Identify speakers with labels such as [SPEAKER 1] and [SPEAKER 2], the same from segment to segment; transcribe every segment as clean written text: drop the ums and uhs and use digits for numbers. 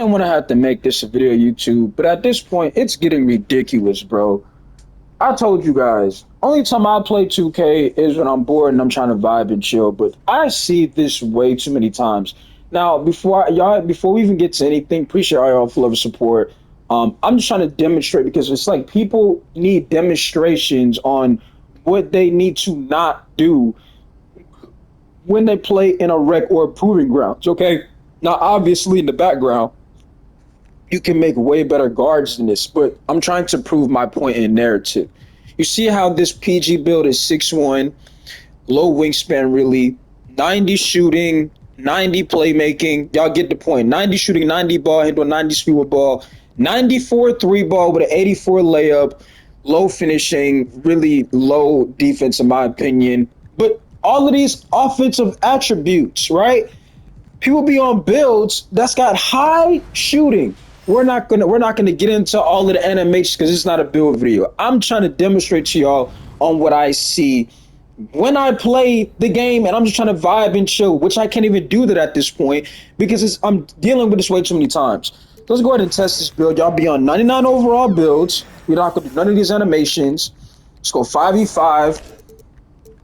[SPEAKER 1] didn't want to have to make this a video YouTube, but at this point, it's getting ridiculous, bro. I told you guys, only time I play 2K is when I'm bored and I'm trying to vibe and chill. But I see this way too many times. Now, before we even get to anything, appreciate all y'all for love and support. I'm just trying to demonstrate because it's like people need demonstrations on what they need to not do when they play in a wreck or proving grounds. Okay, now obviously in the background you can make way better guards than this, but I'm trying to prove my point in narrative. You see how this PG build is 6'1", low wingspan, really, 90 shooting, 90 playmaking. Y'all get the point. 90 shooting, 90 ball handle, 90 speed with ball, 94 three ball with an 84 layup, low finishing, really low defense in my opinion. But all of these offensive attributes, right? People be on builds that's got high shooting. We're not gonna get into all of the animations because it's not a build video. I'm trying to demonstrate to y'all on what I see when I play the game, and I'm just trying to vibe and chill, which I can't even do that at this point because I'm dealing with this way too many times. Let's go ahead and test this build. Y'all be on 99 overall builds. We're not gonna do none of these animations. Let's go 5v5.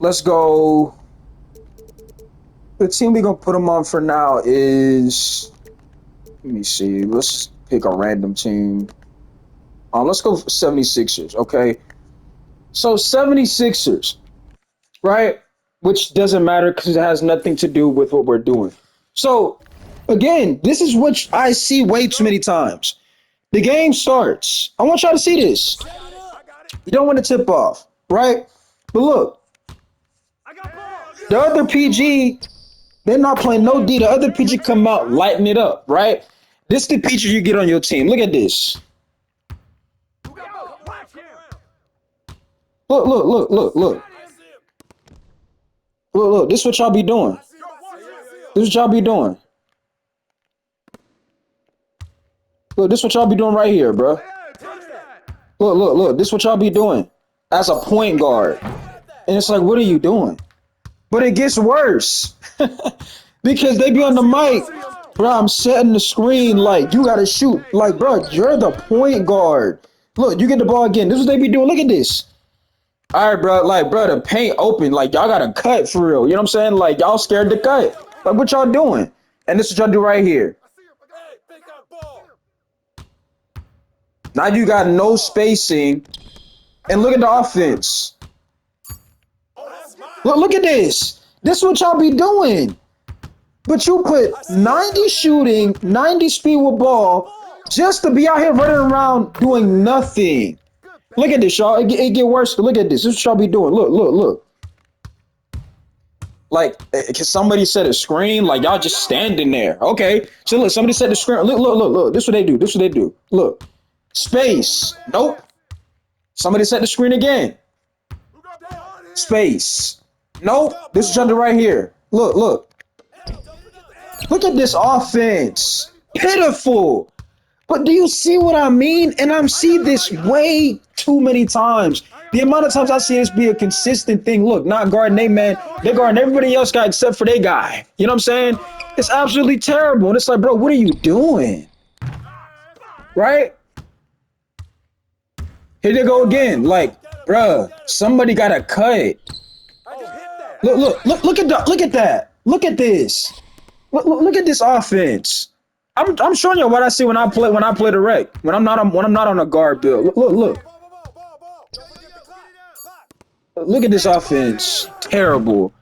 [SPEAKER 1] Let's go. The team we're gonna put them on for now is, let me see. Let's just pick a random team. Let's go 76ers, okay? So 76ers, right? Which doesn't matter because it has nothing to do with what we're doing. So again, this is what I see way too many times. The game starts. I want y'all to see this. You don't want to tip off, right? But look, the other PG, they're not playing no D. The other PG come out, lighting it up, right? This is the PG you get on your team. Look at this. Look, look, look, look, look. Look, look. This is what y'all be doing. This is what y'all be doing. Look, this is what y'all be doing right here, bro. Look, look, look. This is what y'all be doing as a point guard. And it's like, what are you doing? But it gets worse because they be on the mic. Bro, I'm setting the screen like you gotta shoot. Like, bro, you're the point guard. Look, you get the ball again. This is what they be doing. Look at this. All right, bro. Like, bro, the paint open. Like, y'all gotta cut for real. You know what I'm saying? Like, y'all scared to cut. Like, what y'all doing? And this is what y'all do right here. Now you got no spacing. And look at the offense. Look at this. This is what y'all be doing. But you put 90 shooting, 90 speed with ball, just to be out here running around doing nothing. Look at this, y'all. It get worse. Look at this. This is what y'all be doing. Look, look, look. Like, can somebody set a screen? Like, y'all just standing there. Okay. So, look, somebody set the screen. Look, look, look, look. This is what they do. This is what they do. Look. Space. Nope. Somebody set the screen again. Space. Nope. This is what y'all do right here. Look, look. Look at this offense. Pitiful. But do you see what I mean? And I'm see this way too many times. The amount of times I see this be a consistent thing. Look, not guarding they man. They're guarding everybody else guy except for their guy. You know what I'm saying? It's absolutely terrible. And it's like, bro, what are you doing? Right? Here they go again. Like, bro, somebody gotta cut. Look at that. Look at that. Look at this. Look at this offense. I'm showing you what I see when I play the rec. When I'm not on a guard build. Look. Look at this offense. Terrible.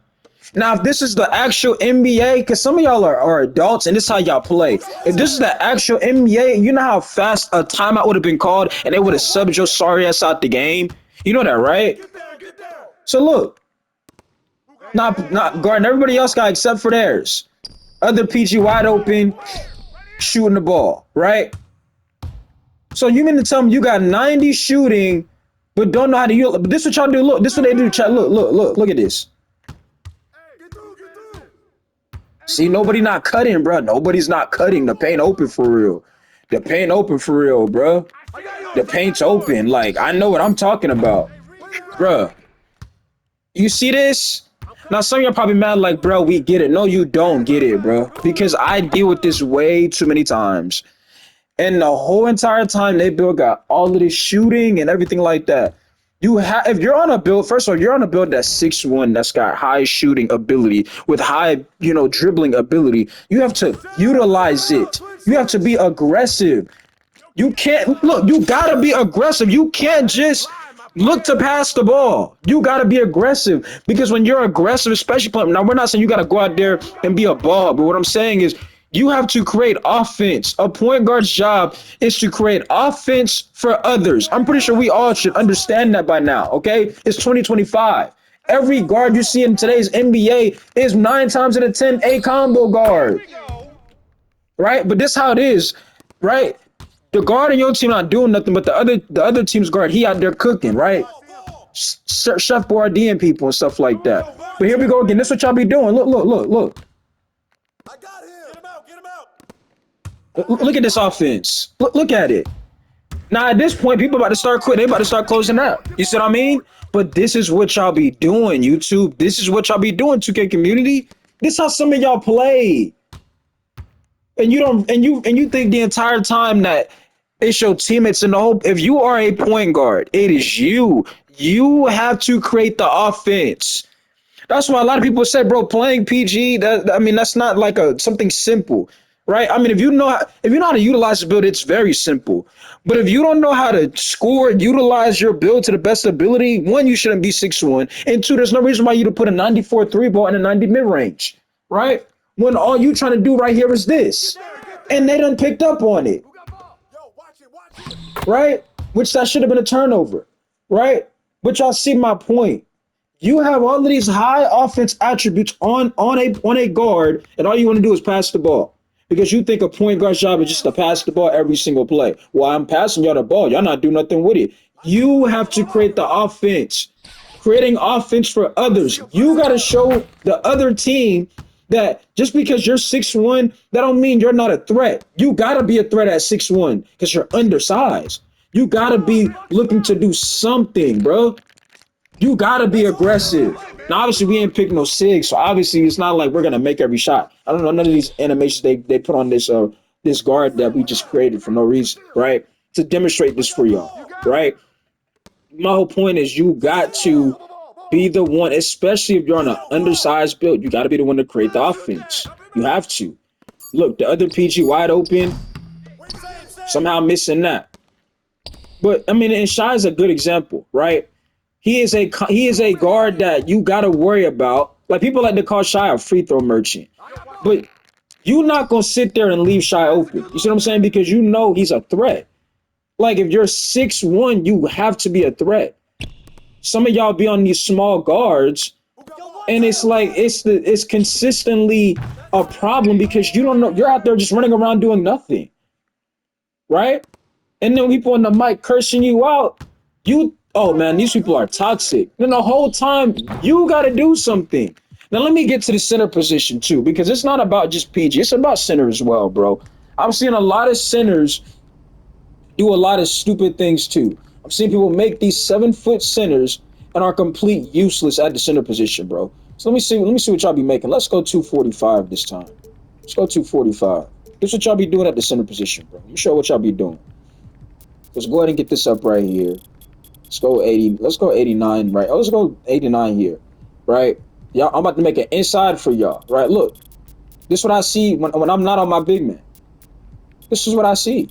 [SPEAKER 1] Now, if this is the actual NBA, because some of y'all are adults and this is how y'all play. If this is the actual NBA, you know how fast a timeout would have been called and they would have subbed your sorry ass out the game? You know that, right? So look. Not guarding everybody else guy except for theirs. Other PG wide open, shooting the ball, right? So you mean to tell me you got 90 shooting, but don't know how to use it? But this is what y'all do. Look, this is what they do. Chat. Look at this. See, nobody not cutting, bro. Nobody's not cutting. The paint open for real. The paint open for real, bro. The paint's open. Like, I know what I'm talking about, bro. You see this? Now, some of y'all probably mad like, bro, we get it. No, you don't get it, bro. Because I deal with this way too many times. And the whole entire time they build got all of this shooting and everything like that. You have if you're on a build, first of all, you're on a build that's 6'1", that's got high shooting ability with high, dribbling ability. You have to utilize it. You have to be aggressive. You can't look, you gotta be aggressive. You can't just look to pass the ball. You gotta be aggressive because when you're aggressive, especially now, we're not saying you gotta go out there and be a ball, but what I'm saying is you have to create offense. A point guard's job is to create offense for others. I'm pretty sure we all should understand that by now. Okay, it's 2025. Every guard you see in today's NBA is 9 times out of 10 a combo guard, right? But this how it is, right? The guard in your team not doing nothing, but the other team's guard, he out there cooking, right? Chef Boyardee and people and stuff like that. But here we go again. This is what y'all be doing. Look, look, look, look.
[SPEAKER 2] I got him. Get him out. Get him
[SPEAKER 1] Look at this offense. Look at it. Now at this point, people about to start quitting. They about to start closing up. You see what I mean? But this is what y'all be doing, YouTube. This is what y'all be doing, 2K community. This is how some of y'all play. And you don't and you think the entire time that it's your teammates in the whole. If you are a point guard, it is you. You have to create the offense. That's why a lot of people say, bro, playing PG. That's not like something simple, right? I mean, if you know how to utilize the build, it's very simple. But if you don't know how to score, utilize your build to the best ability, one, you shouldn't be 6'1", and two, there's no reason why you to put a 94 3 ball in a 90 mid range, right? When all you trying to do right here is this, and they done picked up on it, right? Which that should have been a turnover, right? But y'all see my point. You have all of these high offense attributes on a guard, and all you want to do is pass the ball. Because you think a point guard's job is just to pass the ball every single play. Well, I'm passing y'all the ball. Y'all not doing nothing with it. You have to create the offense. Creating offense for others. You got to show the other team that just because you're 6'1", that don't mean you're not a threat. You got to be a threat at 6'1" because you're undersized. You got to be looking to do something, bro. You got to be aggressive. Now, obviously, we ain't picking no SIG, so obviously it's not like we're going to make every shot. I don't know, none of these animations they put on this guard that we just created for no reason, right? To demonstrate this for y'all, right? My whole point is you got to be the one, especially if you're on an undersized build, you got to be the one to create the offense. You have to. Look, the other PG wide open, somehow missing that. But, I mean, and Shy is a good example, right? He is a guard that you got to worry about. Like, people like to call Shy a free throw merchant. But you're not going to sit there and leave Shy open. You see what I'm saying? Because you know he's a threat. Like, if you're 6'1", you have to be a threat. Some of y'all be on these small guards, and it's like it's consistently a problem because you don't know. You're out there just running around doing nothing, right? And then people on the mic cursing you out. Oh man, these people are toxic. And the whole time you got to do something. Now let me get to the center position too, because it's not about just PG. It's about center as well, bro. I'm seeing a lot of centers do a lot of stupid things too. I'm seeing people make these 7-foot centers and are complete useless at the center position, bro. So let me see what y'all be making. Let's go 245 this time. Let's go 245. This is what y'all be doing at the center position, bro. Let me show you what y'all be doing. Let's go ahead and get this up right here. Let's go 80. Let's go 89, right? Oh, let's go 89 here, right? Y'all, I'm about to make an inside for y'all, right? Look, this is what I see when I'm not on my big man. This is what I see.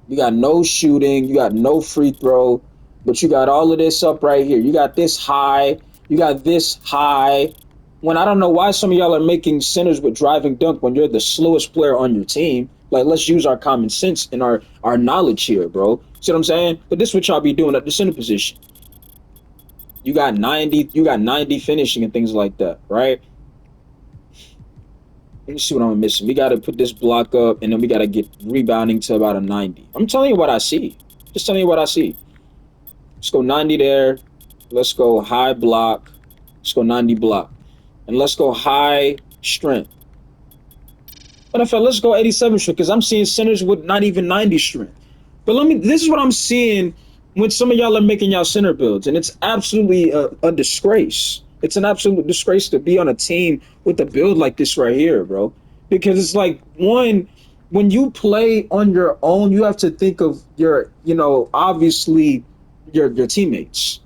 [SPEAKER 1] You got no shooting, you got no free throw, but you got all of this up right here. You got this high, you got this high. When I don't know why some of y'all are making centers with driving dunk when you're the slowest player on your team. Like, let's use our common sense and our knowledge here, bro. See what I'm saying? But this is what y'all be doing at the center position. You got 90 finishing and things like that, right? Let me see what I'm missing. We got to put this block up, and then we got to get rebounding to about a 90. I'm telling you what I see. Just telling you what I see. Let's go 90 there. Let's go high block. Let's go 90 block. And let's go high strength. But in fact, let's go 87 strength, because I'm seeing centers with not even 90 strength. But this is what I'm seeing when some of y'all are making y'all center builds, and it's absolutely a disgrace. It's an absolute disgrace to be on a team with a build like this right here, bro. Because it's like, one, when you play on your own, you have to think of your, obviously your teammates.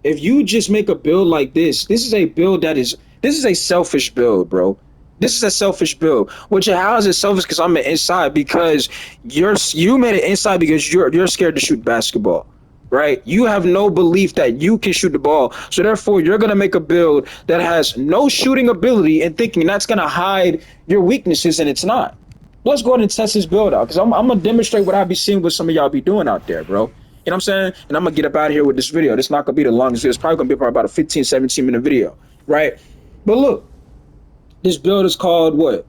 [SPEAKER 1] If you just make a build like this is a build this is a selfish build, bro. This is a selfish build. How is it selfish? Because I'm an inside because you made it inside because you're scared to shoot basketball, right? You have no belief that you can shoot the ball, so therefore you're gonna make a build that has no shooting ability and thinking that's gonna hide your weaknesses, and it's not. Let's go ahead and test this build out because I'm gonna demonstrate what I be seeing what some of y'all be doing out there, bro. You know what I'm saying? And I'm gonna get up out of here with this video. This not gonna be the longest video. It's probably gonna be about a 15, 17-minute video, right? But look, this build is called what?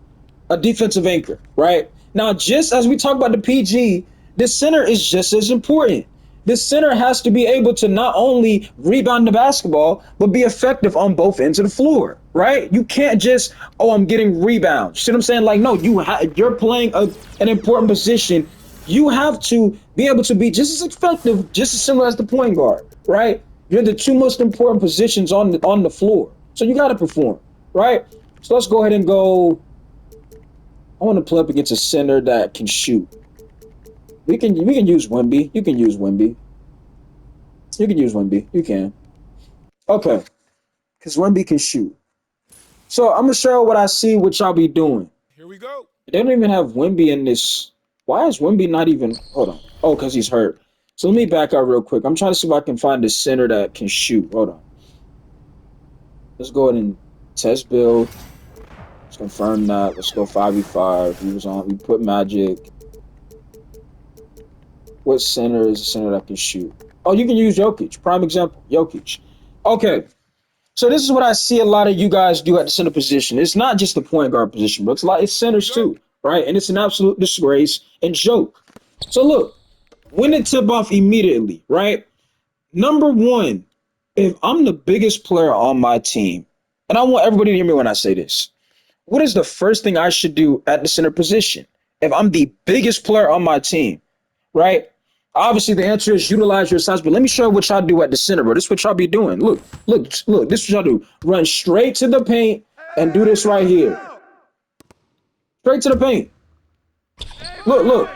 [SPEAKER 1] A defensive anchor, right? Now, just as we talk about the PG, the center is just as important. The center has to be able to not only rebound the basketball, but be effective on both ends of the floor, right? You can't just, I'm getting rebounds. See what I'm saying? Like, no, you're playing an important position. You have to be able to be just as effective, just as similar as the point guard, right? You're the two most important positions on the floor. So you got to perform, right? So let's go ahead and go. I want to play up against a center that can shoot. We can use Wemby. You can use Wemby. You can use Wemby. You can. Okay. Because Wemby can shoot. So I'm going to show what I see, what y'all be doing.
[SPEAKER 2] Here we go.
[SPEAKER 1] They don't even have Wemby in this. Why is Wemby not even? Hold on. Oh, because he's hurt. So let me back out real quick. I'm trying to see if I can find a center that can shoot. Hold on. Let's go ahead and test build. Let's confirm that. Let's go 5v5. We put Magic. What center is a center that can shoot? Oh, you can use Jokic. Prime example, Jokic. Okay. So this is what I see a lot of you guys do at the center position. It's not just the point guard position, but it's centers too, right? And it's an absolute disgrace and joke. So look, win the tip off immediately, right? Number one, if I'm the biggest player on my team, and I want everybody to hear me when I say this, what is the first thing I should do at the center position? If I'm the biggest player on my team, right? Obviously, the answer is utilize your size, but let me show you what y'all do at the center, bro. This is what y'all be doing. Look. This is what y'all do. Run straight to the paint and do this right here. Straight to the paint. Look.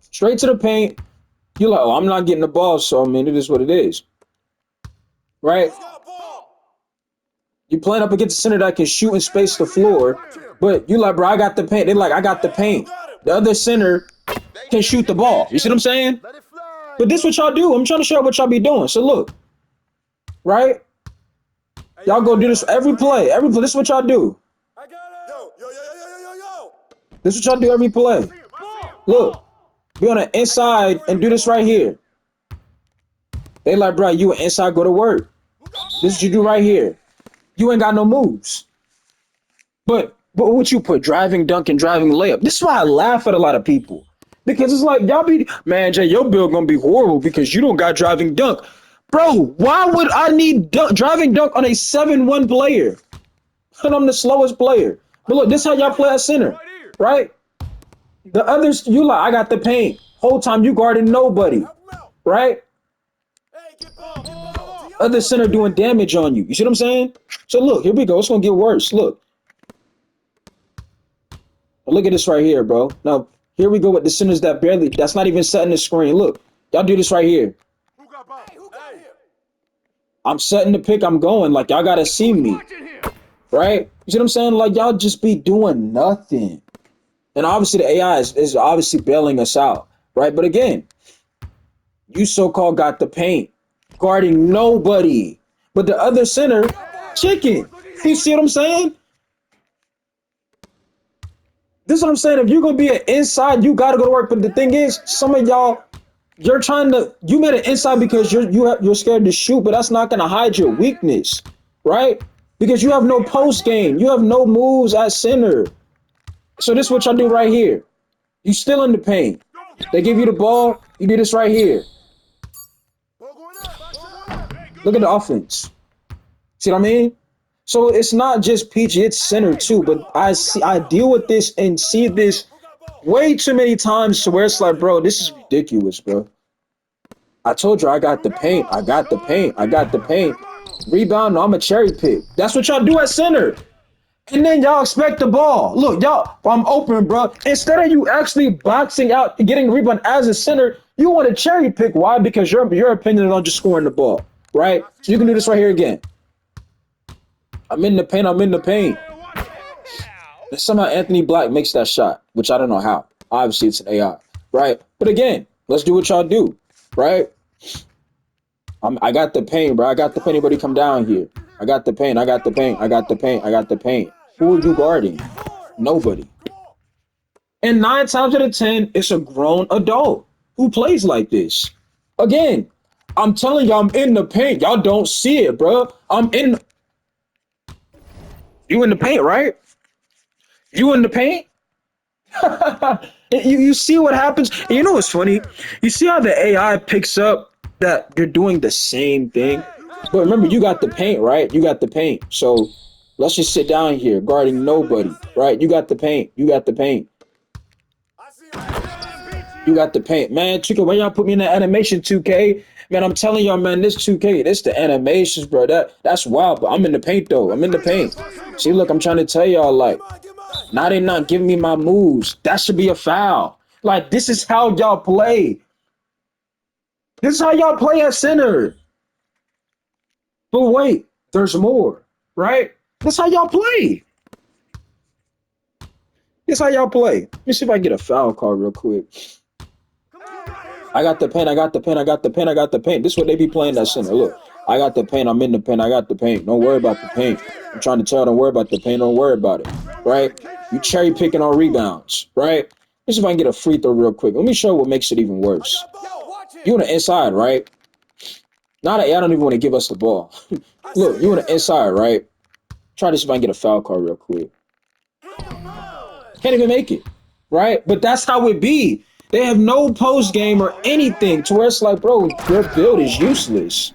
[SPEAKER 1] Straight to the paint. You're like, I'm not getting the ball, so I mean, it is what it is. Right? You playing up against a center that can shoot and space the floor, but you like, bro, I got the paint. They're like, I got the paint. The other center can shoot the ball. You see what I'm saying? But this is what y'all do. I'm trying to show you what y'all be doing. So look, right? Y'all go do this every play. This is what y'all do. This is what y'all do every play. Look, be on the inside and do this right here. They like, bro, you an inside, go to work. This is what you do right here. You ain't got no moves. But what you put? Driving dunk and driving layup. This is why I laugh at a lot of people. Because it's like, y'all be, man, Jay, your build gonna be horrible because you don't got driving dunk. Bro, why would I need driving dunk on a 7-1 player? And I'm the slowest player. But look, this is how y'all play at center, right? The others, you like, I got the paint. Whole time you guarding nobody, right? Other center doing damage on you. You see what I'm saying? So look, here we go. It's gonna get worse. Look. Look at this right here, bro. Now, here we go with the centers that's not even setting the screen. Look, y'all do this right here. I'm setting the pick, I'm going. Like, y'all gotta see me. Right? You see what I'm saying? Like, y'all just be doing nothing. And obviously the AI is obviously bailing us out. Right? But again, you so-called got the paint. Guarding nobody. But the other center, chicken. You see what I'm saying? This is what I'm saying. If you're gonna be an inside, you gotta go to work. But the thing is, some of y'all, you made an inside because you're scared to shoot, but that's not gonna hide your weakness, right? Because you have no post game, you have no moves at center. So this is what y'all do right here. You still in the paint. They give you the ball, you do this right here. Look at the offense. See what I mean? So it's not just PG, it's center too. But I deal with this and see this way too many times to where it's like, bro, this is ridiculous, bro. I told you I got the paint. I got the paint. Rebound, no, I'm a cherry pick. That's what y'all do at center. And then y'all expect the ball. Look, y'all, I'm open, bro. Instead of you actually boxing out and getting the rebound as a center, you want to cherry pick. Why? Because your opinion on just scoring the ball, right? So you can do this right here again. I'm in the paint. I'm in the paint. And somehow Anthony Black makes that shot, which I don't know how. Obviously, it's an AI, right? But again, let's do what y'all do, right? I got the paint, bro. I got the paint. Anybody come down here? I got the paint. I got the paint. I got the paint. I got the paint. Who are you guarding? Nobody. And 9 times out of 10, it's a grown adult who plays like this. Again, I'm telling y'all, I'm in the paint. Y'all don't see it, bro. I'm in. You in the paint, right? You in the paint? you see what happens? And you know what's funny? You see how the AI picks up that you're doing the same thing? But remember, you got the paint, right? You got the paint. So let's just sit down here guarding nobody, right? You got the paint. You got the paint. You got the paint. Man, 2K, why y'all put me in the animation, 2K? Man, I'm telling y'all, man, this 2K, this the animations, bro. That's wild, but I'm in the paint, though. I'm in the paint. See, look, I'm trying to tell y'all, like, now they not giving me my moves. That should be a foul. Like, this is how y'all play. This is how y'all play at center. But wait, there's more, right? That's how y'all play. This how y'all play. Let me see if I can get a foul call real quick. I got the paint. I got the paint. I got the paint. I got the paint. This is what they be playing that center. Look, I got the paint. I'm in the paint. I got the paint. Don't worry about the paint. I'm trying to tell. Don't worry about the paint. Don't worry about it. Right? You cherry picking on rebounds. Right? Let's see if I can get a free throw real quick. Let me show you what makes it even worse. You on the inside, right? Now that I don't even want to give us the ball. Look, you on the inside, right? Try to see if I can get a foul call real quick. Can't even make it, right? But that's how it be. They have no post game or anything to where it's like, bro, your build is useless.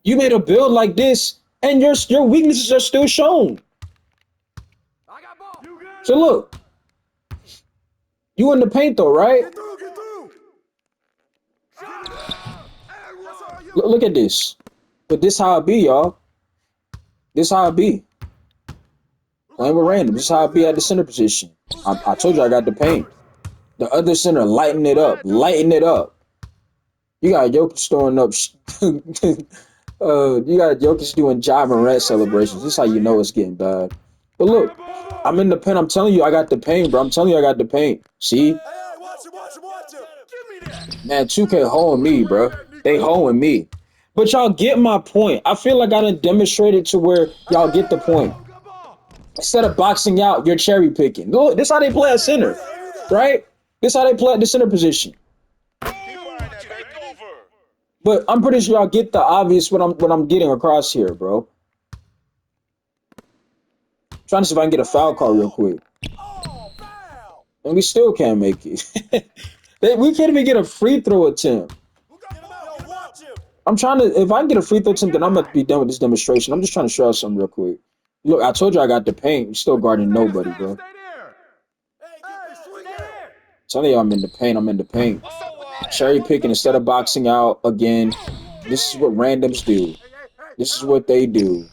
[SPEAKER 1] You made a build like this, and your weaknesses are still shown. So look, you in the paint though, right? Look at this. But this how it be, y'all. This how it be. Playing with random. This is how I be at the center position. I told you I got the paint. The other center, lighten it up. Lighten it up. You got Jokic throwing up. You got Jokic doing Ja Morant celebrations. This is how you know it's getting bad. But look, I'm in the paint. I'm telling you I got the paint, bro. I'm telling you I got the paint. See? Man, 2K holding me, bro. They holding me. But y'all get my point. I feel like I done demonstrated to where y'all get the point. Instead of boxing out, you're cherry picking. Look, this is how they play at center, right? This is how they play at the center position. But I'm pretty sure y'all get the obvious what I'm getting across here, bro. Trying to see if I can get a foul call real quick. And we still can't make it. We can't even get a free throw attempt. I'm trying to, if I can get a free throw attempt, then I'm going to be done with this demonstration. I'm just trying to show you something real quick. Look, I told you I got the paint. You're still guarding nobody, bro. Telling you I'm in the paint. I'm in the paint. Cherry picking instead of boxing out again. This is what randoms do. This is what they do.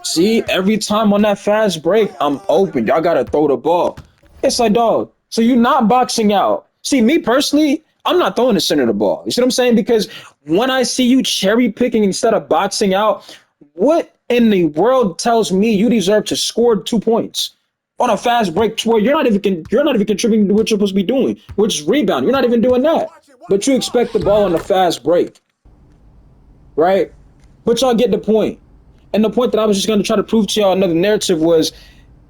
[SPEAKER 1] See, every time on that fast break, I'm open. Y'all gotta throw the ball. It's like, dog. So you're not boxing out. See, me personally, I'm not throwing the center of the ball. You see what I'm saying? Because when I see you cherry picking instead of boxing out, what in the world tells me you deserve to score 2 points on a fast break to where you're not even contributing to what you're supposed to be doing, which is rebound. You're not even doing that. But you expect the ball on a fast break. Right? But y'all get the point. And the point that I was just going to try to prove to y'all another narrative was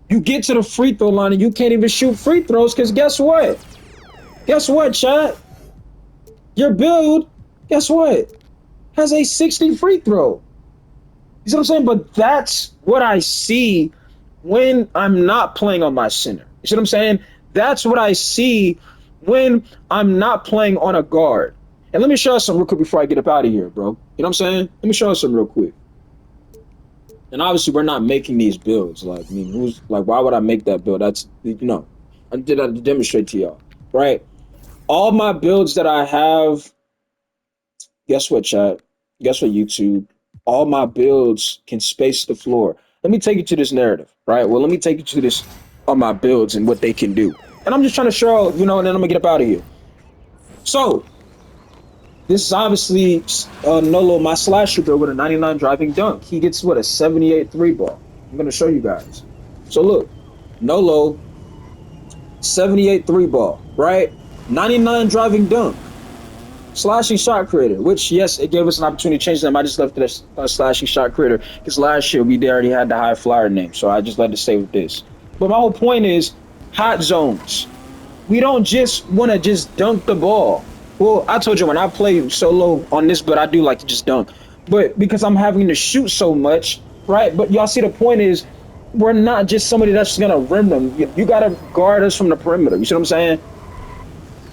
[SPEAKER 1] you get to the free throw line and you can't even shoot free throws because guess what? Guess what, chat? Your build, guess what? Has a 60 free throw. You see what I'm saying? But that's what I see when I'm not playing on my center. You see what I'm saying? That's what I see when I'm not playing on a guard. And let me show you something real quick before I get up out of here, bro. You know what I'm saying? Let me show you something real quick. And obviously, we're not making these builds. Like, I mean, who's like, why would I make that build? That's, you know, I did that to demonstrate to y'all, right? All my builds that I have, guess what, chat? Guess what, YouTube? All my builds can space the floor. let me take you to this narrative, right? Well, let me take you to this on my builds and what they can do. And I'm just trying to show, you know, and then I'm gonna get up out of here. So this is obviously Nolo, my slasher build with a 99 driving dunk. He gets what, a 78 three ball. I'm gonna show you guys. So look, Nolo, 78 three ball, right? 99 driving dunk. Slashing shot creator, which yes, it gave us an opportunity to change them. I just left it as slashing shot creator because last year we already had the high flyer name, so I just let it stay with this. But my whole point is hot zones. We don't just want to just dunk the ball. Well, I told you when I play solo on this, but I do like to just dunk. But because I'm having to shoot so much, right? But y'all see the point is we're not just somebody that's gonna rim them. You gotta guard us from the perimeter. You see what I'm saying?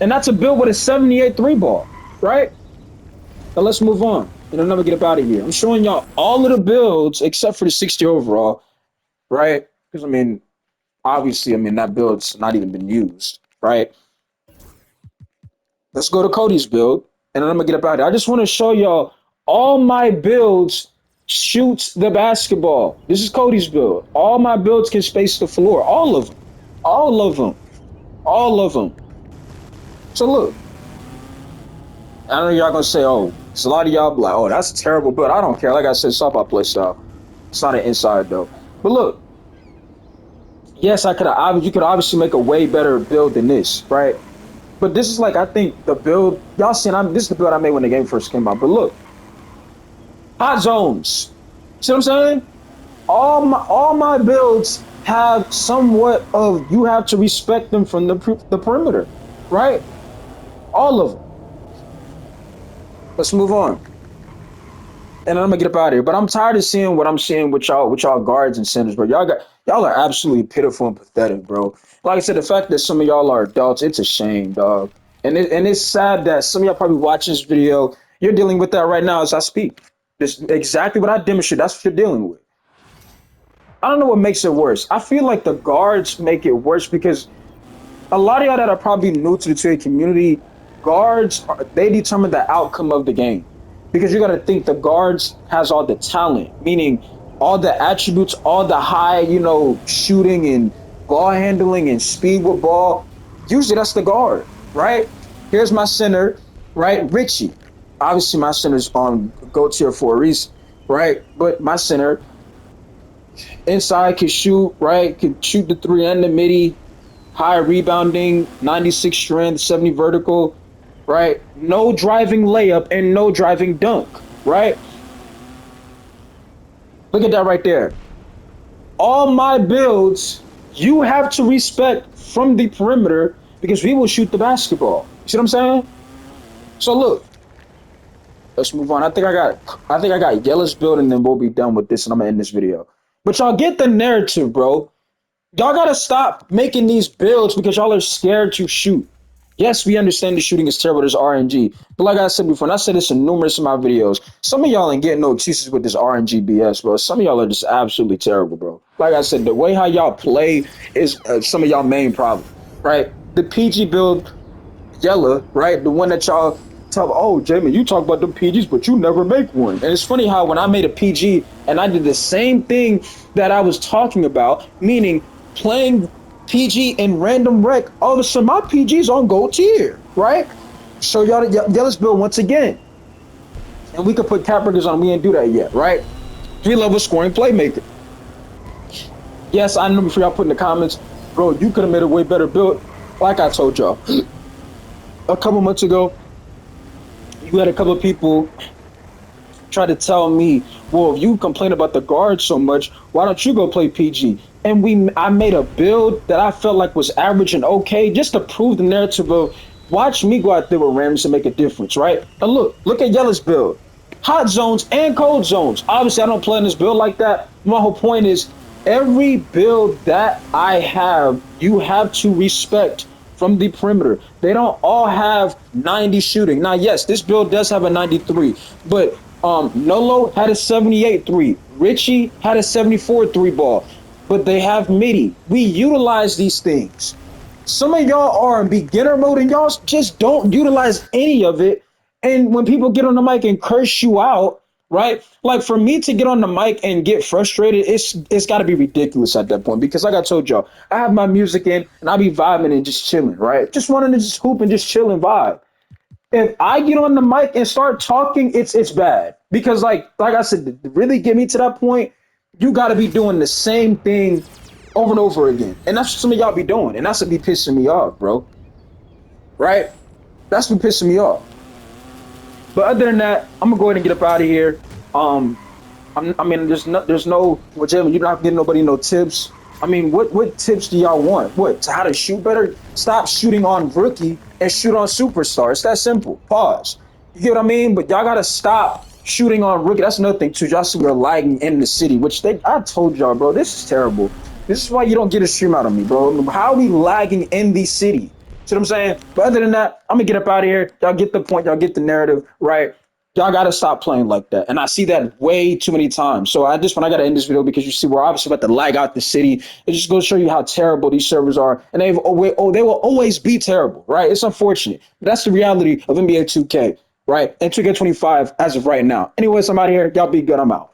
[SPEAKER 1] And that's a build with a 78 three ball, right? Now let's move on. And then I'm gonna get up out of here. I'm showing y'all all of the builds except for the 60 overall, right? Because I mean, obviously, I mean that build's not even been used, right? Let's go to Cody's build, and then I'm gonna get up out of here. I just want to show y'all all my builds shoots the basketball. This is Cody's build. All my builds can space the floor. All of them. All of them. All of them. So look, I know y'all gonna say, "Oh, it's a lot of y'all be like, oh, that's a terrible build." I don't care. Like I said, it's all about play style. It's not an inside though. But look, yes, you could obviously make a way better build than this, right? But this is like I think the build y'all seen. This is the build I made when the game first came out. But look, hot zones. See what I'm saying? All my builds have somewhat of you have to respect them from the perimeter, right? All of them. Let's move on. And I'm gonna get up out of here. But I'm tired of seeing what I'm seeing with y'all guards and centers, bro. Y'all are absolutely pitiful and pathetic, bro. Like I said, the fact that some of y'all are adults, it's a shame, dog. And it's sad that some of y'all probably watching this video. You're dealing with that right now as I speak. This exactly what I demonstrate. That's what you're dealing with. I don't know what makes it worse. I feel like the guards make it worse because a lot of y'all that are probably new to the 2A community, they determine the outcome of the game. Because you got to think the guards has all the talent, meaning all the attributes, all the high, shooting and ball handling and speed with ball. Usually that's the guard, right? Here's my center, right? Richie. Obviously my center's on GOAT tier for a reason, right? But my center inside can shoot, right? Can shoot the three and the midi, high rebounding, 96 strength, 70 vertical, right? No driving layup and no driving dunk, right? Look at that right there. All my builds, you have to respect from the perimeter because we will shoot the basketball. You see what I'm saying? So look, let's move on. I think I got Yella's build and then we'll be done with this and I'm gonna end this video. But y'all get the narrative, bro. Y'all gotta stop making these builds because y'all are scared to shoot. Yes, we understand the shooting is terrible. There's RNG. But like I said before, and I said this in numerous of my videos, some of y'all ain't getting no excuses with this RNG BS, bro. Some of y'all are just absolutely terrible, bro. Like I said, the way how y'all play is some of y'all main problem, right? The PG build, Yella, right? The one that y'all tell, oh, Jamie, you talk about the PGs, but you never make one. And it's funny how when I made a PG and I did the same thing that I was talking about, meaning playing PG and random rec, all of a sudden my PG's on GOAT tier, right? So Yella's build once again. And we could put cap breakers on, we didn't do that yet, right? 3-level scoring playmaker. Yes, I know before y'all put in the comments, bro, you could have made a way better build. Like I told y'all, a couple months ago, you had a couple of people try to tell me, well, if you complain about the guard so much, why don't you go play PG? And I made a build that I felt like was average and okay, just to prove the narrative of watch me go out there with Rams and make a difference, right? And look at Yella's build. Hot zones and cold zones. Obviously, I don't play in this build like that. My whole point is every build that I have, you have to respect from the perimeter. They don't all have 90 shooting. Now, yes, this build does have a 93, but Nolo had a 78 3. Richie had a 74 3 ball. But they have MIDI. We utilize these things. Some of y'all are in beginner mode and y'all just don't utilize any of it. And when people get on the mic and curse you out, right? Like for me to get on the mic and get frustrated, it's got to be ridiculous at that point because, like I told y'all, I have my music in and I be vibing and just chilling, right? Just wanting to just hoop and just chill and vibe. If I get on the mic and start talking, it's bad because like I said, to really get me to that point, you got to be doing the same thing over and over again, and that's what some of y'all be doing, and that's what be pissing me off, bro. Right? That's what pissing me off. But other than that, I'm gonna go ahead and get up out of here. Um, I mean, there's no, well, Jalen, you're not getting nobody no tips. I mean, what tips do y'all want? What, to how to shoot better? Stop shooting on rookie and shoot on superstar. It's that simple. Pause. You get what I mean? But y'all gotta stop shooting on rookie. That's another thing too. Y'all see we're lagging in the city, which I told y'all, bro, this is terrible. This is why you don't get a stream out of me, bro. How are we lagging in the city? See what I'm saying? But other than that, I'm gonna get up out of here. Y'all get the point. Y'all get the narrative, right? Y'all gotta stop playing like that. And I see that way too many times. So I gotta end this video because you see we're obviously about to lag out the city. It just goes to show you how terrible these servers are. And they will always be terrible, right? It's unfortunate. But that's the reality of NBA 2K, right? And 2K25 as of right now. Anyways, I'm out of here. Y'all be good. I'm out.